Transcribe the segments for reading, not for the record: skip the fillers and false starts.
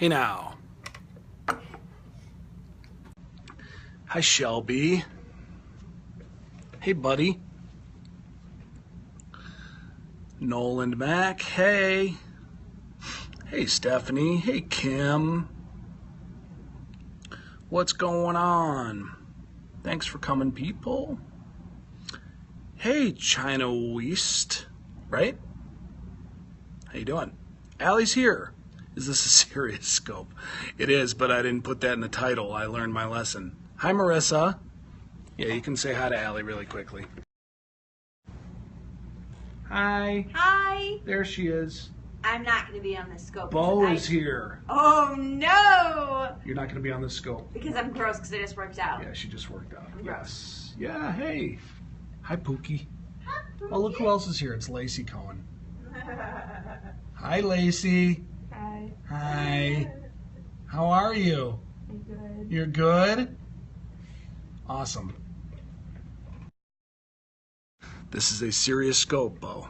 Hey now. Hi, Shelby. Hey, buddy. Nolan Mac. Hey. Hey, Stephanie. Hey, Kim. What's going on? Thanks for coming, people. Hey, China West. Right? How you doing? Allie's here. Is this a serious scope? It is, but I didn't put that in the title. I learned my lesson. Hi, Marissa. Yeah, you can say hi to Allie really quickly. Hi. Hi. There she is. I'm not going to be on the scope. Bo is here. Oh, no. You're not going to be on the scope. Because I'm gross because I just worked out. Yeah, she just worked out. I'm Yes. Yeah, hey. Hi, Pookie. Hi, Pookie. Oh, look who else is here. It's Lacey Cohen. Hi, Lacey. Hi. Hi. How are you? I'm good. You're good? Awesome. This is a serious scope, Bo.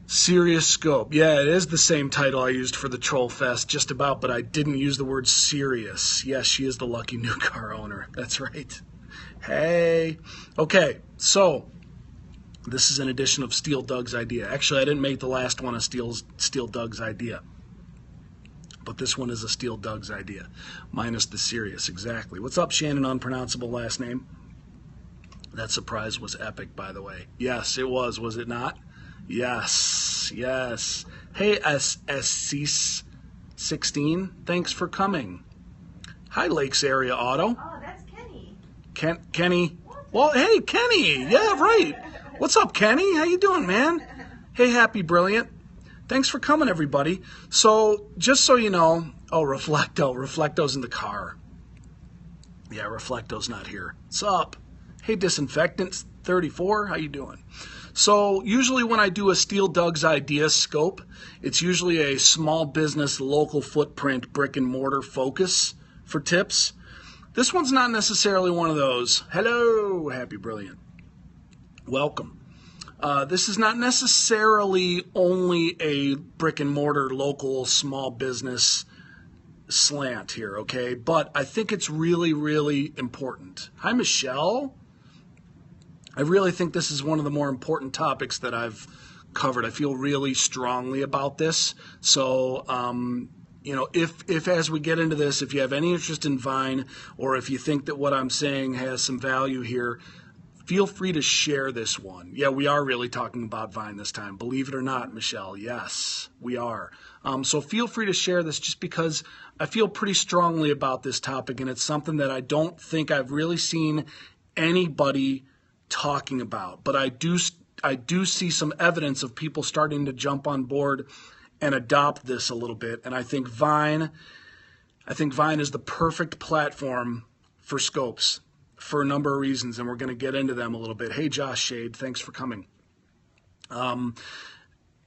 Serious scope. Yeah, it is the same title I used for the Troll Fest, just about, but I didn't use the word serious. Yes, she is the lucky new car owner. That's right. Hey. Okay, so this is an edition of Steel Doug's idea. Actually, I didn't make the last one a Steel Doug's idea. But this one is a Steel Doug's idea, minus the serious, exactly. What's up, Shannon? Unpronounceable last name. That surprise was epic, by the way. Yes, it was it not? Yes, yes. Hey, SC16, thanks for coming. Hi, Lakes Area Auto. Oh, that's Kenny. Kenny. Well, hey, Kenny. Yeah, right. What's up, Kenny? How you doing, man? Hey, Happy Brilliant. Thanks for coming, everybody. So, just so you know, oh, Reflecto's in the car. Yeah, Reflecto's not here. What's up? Hey, Disinfectant 34, how you doing? So, usually when I do a Steel Doug's idea scope, it's usually a small business, local footprint, brick and mortar focus for tips. This one's not necessarily one of those. Hello, Happy Brilliant. Welcome. This is not necessarily only a brick and mortar local small business slant here, okay? But I think it's really, really important. Hi, Michelle. I really think this is one of the more important topics that I've covered. I feel really strongly about this. So, you know, if as we get into this, if you have any interest in Vine, or if you think that what I'm saying has some value here, feel free to share this one. Yeah, we are really talking about Vine this time. Believe it or not, Michelle, yes, we are. So feel free to share this just because I feel pretty strongly about this topic, and it's something that I don't think I've really seen anybody talking about. But I do see some evidence of people starting to jump on board and adopt this a little bit. And I think Vine is the perfect platform for scopes for a number of reasons, and we're going to get into them a little bit. Hey, Josh Shade, thanks for coming. And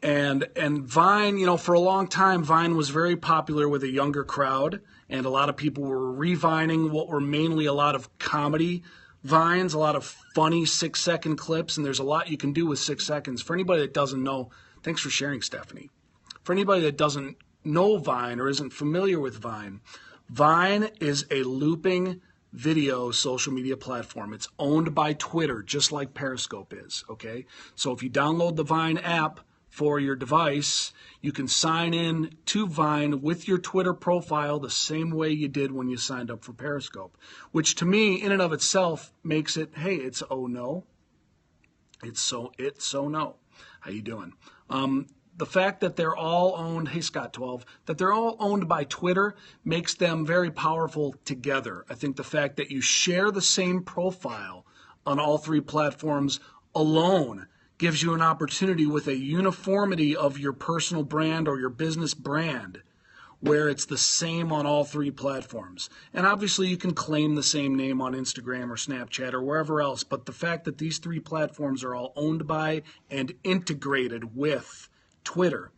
Vine, you know, for a long time, Vine was very popular with a younger crowd, and a lot of people were revining what were mainly a lot of comedy Vines, a lot of funny 6-second clips, and there's a lot you can do with 6 seconds. For anybody that doesn't know, thanks for sharing, Stephanie. For anybody that doesn't know Vine or isn't familiar with Vine, Vine is a looping video social media platform. It's owned by Twitter, just like Periscope is, okay? So if you download the Vine app for your device, you can sign in to Vine with your Twitter profile the same way you did when you signed up for Periscope, which to me, in and of itself, makes it, hey, it's oh no. It's so no. How you doing? The fact that they're all owned, hey Scott 12, that they're all owned by Twitter makes them very powerful together. I think the fact that you share the same profile on all three platforms alone gives you an opportunity with a uniformity of your personal brand or your business brand where it's the same on all three platforms. And obviously you can claim the same name on Instagram or Snapchat or wherever else, but the fact that these three platforms are all owned by and integrated with Twitter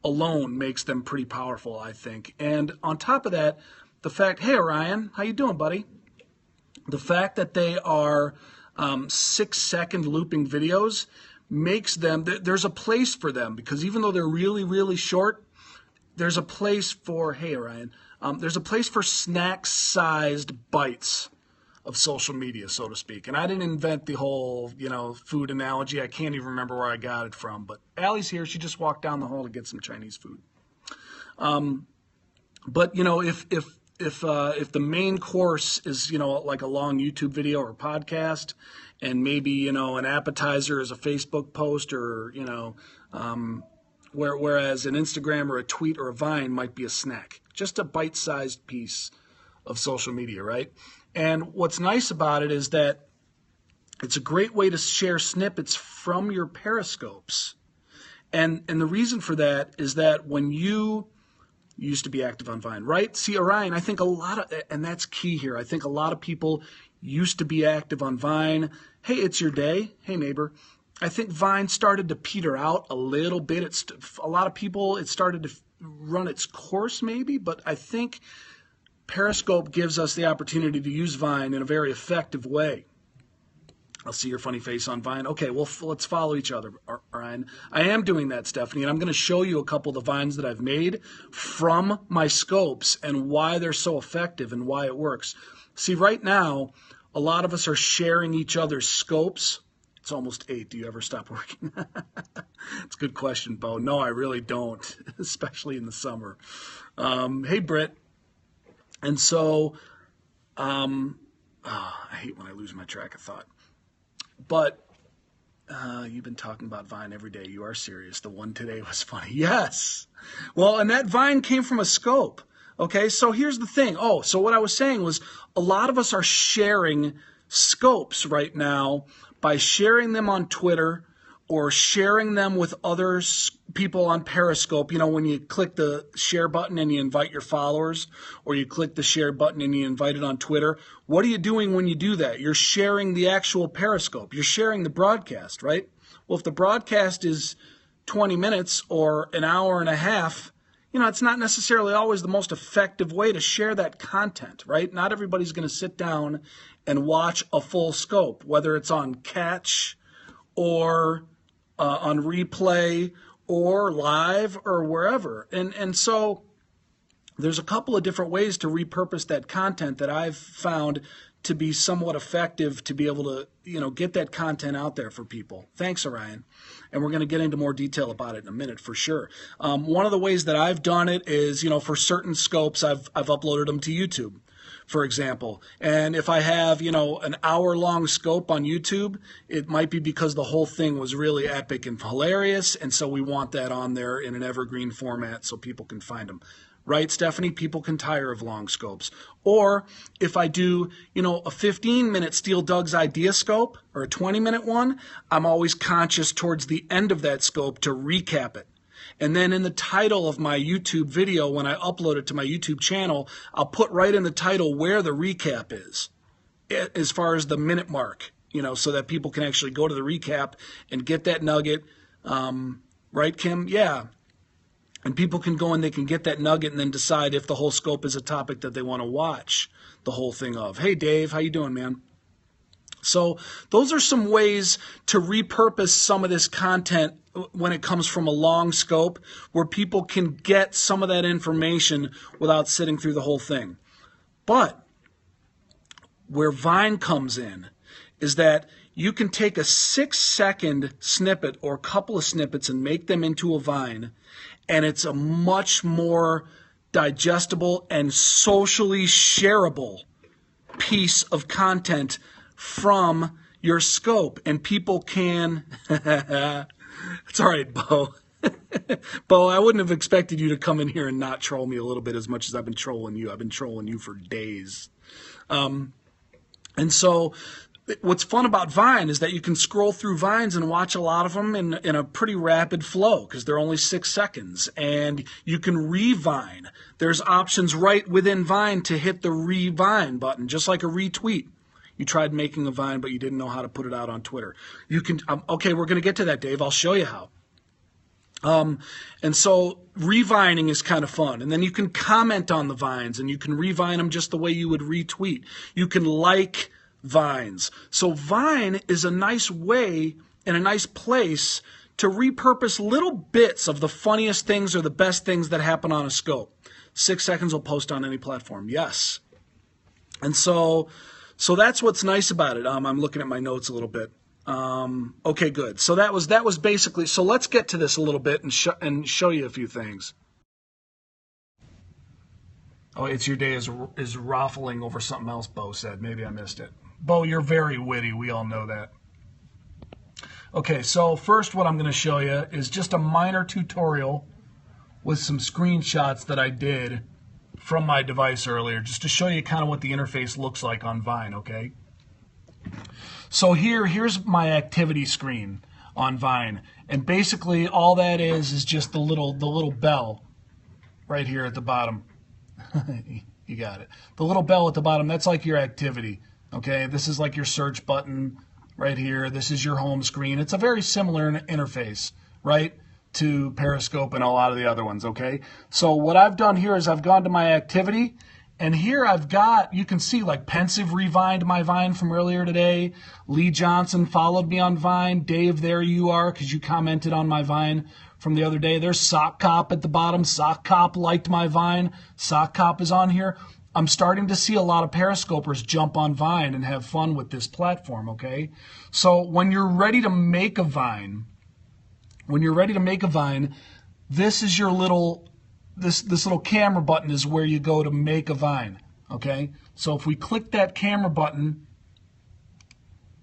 alone makes them pretty powerful, I think. And on top of that, the fact, hey Orion, how you doing, buddy? The fact that they are 6-second looping videos makes them, there's a place for them, because even though they're really, really short, there's a place for, hey, Ryan, there's a place for snack-sized bites of social media, so to speak. And I didn't invent the whole, food analogy. I can't even remember where I got it from. But Allie's here. She just walked down the hall to get some Chinese food. But if the main course is like a long YouTube video or podcast, and maybe an appetizer is a Facebook post, or whereas an Instagram or a tweet or a Vine might be a snack, just a bite-sized piece of social media, right? And what's nice about it is that it's a great way to share snippets from your periscopes. And the reason for that is that when you used to be active on Vine, right? See, Orion, I think and that's key here, I think a lot of people used to be active on Vine. Hey, it's your day. Hey, neighbor. I think Vine started to peter out a little bit. A lot of people, it started to run its course maybe, but I think Periscope gives us the opportunity to use Vine in a very effective way. I'll see your funny face on Vine. Okay, well, let's follow each other, Ryan. I am doing that, Stephanie, and I'm going to show you a couple of the Vines that I've made from my scopes and why they're so effective and why it works. See, right now, a lot of us are sharing each other's scopes. It's almost 8. Do you ever stop working? It's a good question, Bo. No, I really don't, especially in the summer. Hey, Britt. And so, I hate when I lose my track of thought. But you've been talking about Vine every day. You are serious. The one today was funny. Yes. Well, and that Vine came from a scope. Okay, so here's the thing. So what I was saying was a lot of us are sharing scopes right now by sharing them on Twitter or sharing them with other people on Periscope. When you click the share button and you invite your followers, or you click the share button and you invite it on Twitter, what are you doing when you do that? You're sharing the actual Periscope. You're sharing the broadcast, right? Well, if the broadcast is 20 minutes or an hour and a half, it's not necessarily always the most effective way to share that content, right? Not everybody's going to sit down and watch a full scope, whether it's on Catch or on replay or live or wherever. And so there's a couple of different ways to repurpose that content that I've found to be somewhat effective to be able to, get that content out there for people. Thanks, Orion. And we're going to get into more detail about it in a minute for sure. One of the ways that I've done it is, for certain scopes, I've uploaded them to YouTube, for example. And if I have, an hour-long scope on YouTube, it might be because the whole thing was really epic and hilarious, and so we want that on there in an evergreen format so people can find them. Right, Stephanie? People can tire of long scopes. Or if I do, a 15-minute Steal Doug's Idea scope or a 20-minute one, I'm always conscious towards the end of that scope to recap it. And then in the title of my YouTube video, when I upload it to my YouTube channel, I'll put right in the title where the recap is, as far as the minute mark, so that people can actually go to the recap and get that nugget. Right, Kim? Yeah. And people can go and they can get that nugget and then decide if the whole scope is a topic that they want to watch the whole thing of. Hey, Dave, how you doing, man? So those are some ways to repurpose some of this content when it comes from a long scope where people can get some of that information without sitting through the whole thing. But where Vine comes in is that you can take a 6-second snippet or a couple of snippets and make them into a Vine, and it's a much more digestible and socially shareable piece of content from your scope. And people can, it's all right, Bo. Bo, I wouldn't have expected you to come in here and not troll me a little bit as much as I've been trolling you. I've been trolling you for days. And so what's fun about Vine is that you can scroll through Vines and watch a lot of them in a pretty rapid flow because they're only 6 seconds. And you can re-Vine. There's options right within Vine to hit the re-Vine button, just like a retweet. You tried making a Vine, but you didn't know how to put it out on Twitter. You can, okay, we're going to get to that, Dave. I'll show you how. And so revining is kind of fun. And then you can comment on the Vines, and you can revine them just the way you would retweet. You can like Vines. So Vine is a nice way and a nice place to repurpose little bits of the funniest things or the best things that happen on a scope. 6 seconds will post on any platform. Yes. And so that's what's nice about it. I'm looking at my notes a little bit. Okay, good. So that was basically, so let's get to this a little bit and show you a few things. Oh, it's your day is raffling over something else, Bo said. Maybe I missed it. Bo, you're very witty. We all know that. Okay, so first what I'm going to show you is just a minor tutorial with some screenshots that I did from my device earlier, just to show you kind of what the interface looks like on Vine, okay? So here's my activity screen on Vine, and basically all that is just the little bell right here at the bottom. You got it. The little bell at the bottom, that's like your activity, okay? This is like your search button right here. This is your home screen. It's a very similar interface, right, to Periscope and a lot of the other ones, okay? So what I've done here is I've gone to my activity, and here I've got, you can see like Pensive revined my Vine from earlier today. Lee Johnson followed me on Vine. Dave, there you are, because you commented on my Vine from the other day. There's Sock Cop at the bottom. Sock Cop liked my Vine. Sock Cop is on here. I'm starting to see a lot of Periscopers jump on Vine and have fun with this platform, okay? So when you're ready to make a Vine, this is your little, this little camera button is where you go to make a Vine, okay? So if we click that camera button,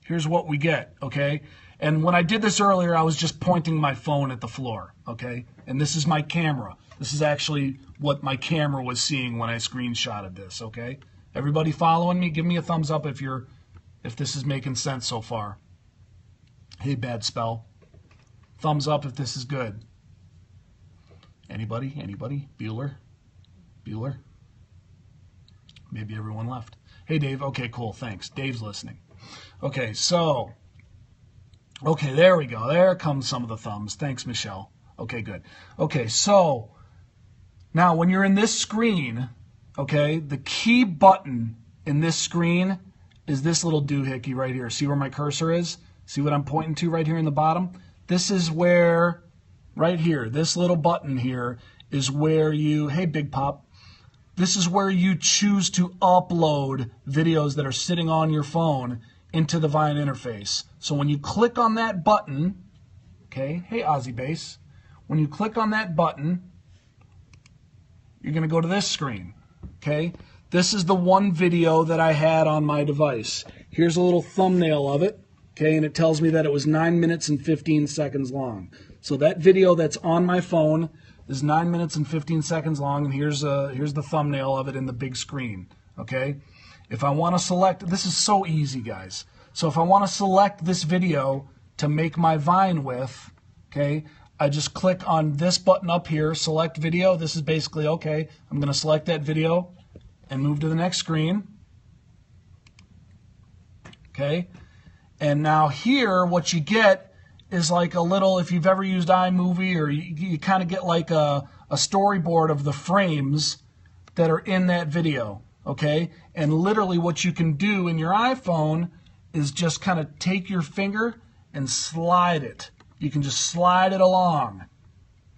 here's what we get, okay? And when I did this earlier, I was just pointing my phone at the floor, okay? And this is my camera. This is actually what my camera was seeing when I screenshotted this, okay? Everybody following me? Give me a thumbs up if this is making sense so far. Hey, bad spell. Thumbs up if this is good. Anybody? Anybody? Bueller? Bueller? Maybe everyone left. Hey, Dave. Okay, cool. Thanks. Dave's listening. Okay, so, okay, there we go. There comes some of the thumbs. Thanks, Michelle. Okay, good. Okay, so now when you're in this screen, okay, the key button in this screen is this little doohickey right here. See where my cursor is? See what I'm pointing to right here in the bottom? This is where, right here, this little button here is where you, hey, Big Pop, this is where you choose to upload videos that are sitting on your phone into the Vine interface. So when you click on that button, okay, hey, Ozzy Bass, when you click on that button, you're going to go to this screen, okay? This is the one video that I had on my device. Here's a little thumbnail of it, okay, and it tells me that it was 9 minutes and 15 seconds long. So that video that's on my phone is 9 minutes and 15 seconds long, and here's the thumbnail of it in the big screen, okay? If I want to select, this is so easy, guys. So if I want to select this video to make my Vine with, okay, I just click on this button up here, select video. This is basically, okay, I'm going to select that video and move to the next screen. Okay, and now here what you get is like a little, if you've ever used iMovie, or you kind of get like a storyboard of the frames that are in that video, okay? And literally what you can do in your iPhone is just kind of take your finger and slide it. You can just slide it along.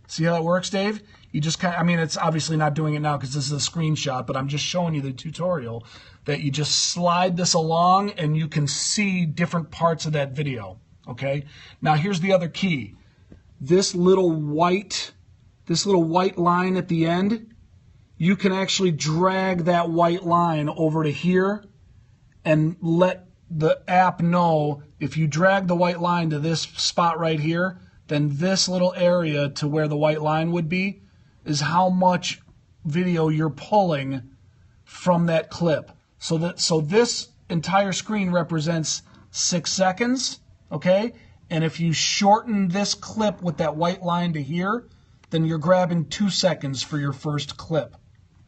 See how that works, Dave? You just kind of, I mean, it's obviously not doing it now because this is a screenshot, but I'm just showing you the tutorial that you just slide this along and you can see different parts of that video, okay? Now here's the other key. This little white line at the end, you can actually drag that white line over to here and let the app know if you drag the white line to this spot right here, then this little area to where the white line would be is how much video you're pulling from that clip. So this entire screen represents 6 seconds, okay? And if you shorten this clip with that white line to here, then you're grabbing 2 seconds for your first clip,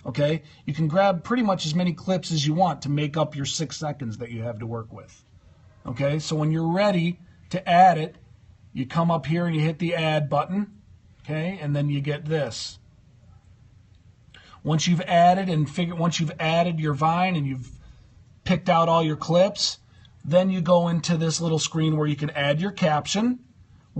okay? You can grab pretty much as many clips as you want to make up your 6 seconds that you have to work with, okay? So when you're ready to add it, you come up here and you hit the add button, okay? And then you get this. Once you've added your Vine and you've picked out all your clips, then you go into this little screen where you can add your caption,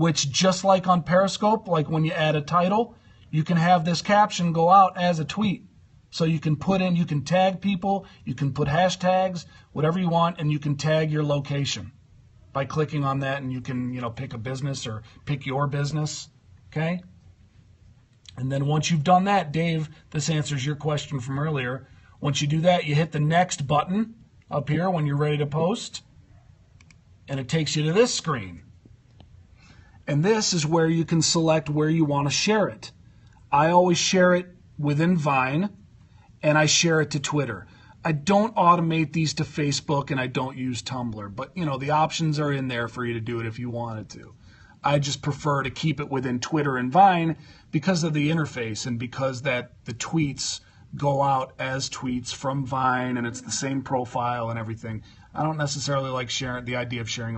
which just like on Periscope, like when you add a title, you can have this caption go out as a tweet. So you can you can tag people, you can put hashtags, whatever you want, and you can tag your location by clicking on that, and you can, pick a business or pick your business, okay? And then once you've done that, Dave, this answers your question from earlier. Once you do that, you hit the next button up here when you're ready to post, and it takes you to this screen. And this is where you can select where you want to share it. I always share it within Vine, and I share it to Twitter. I don't automate these to Facebook, and I don't use Tumblr, but the options are in there for you to do it if you wanted to. I just prefer to keep it within Twitter and Vine because of the interface and because that the tweets go out as tweets from Vine, and it's the same profile and everything. I don't necessarily like the idea of sharing.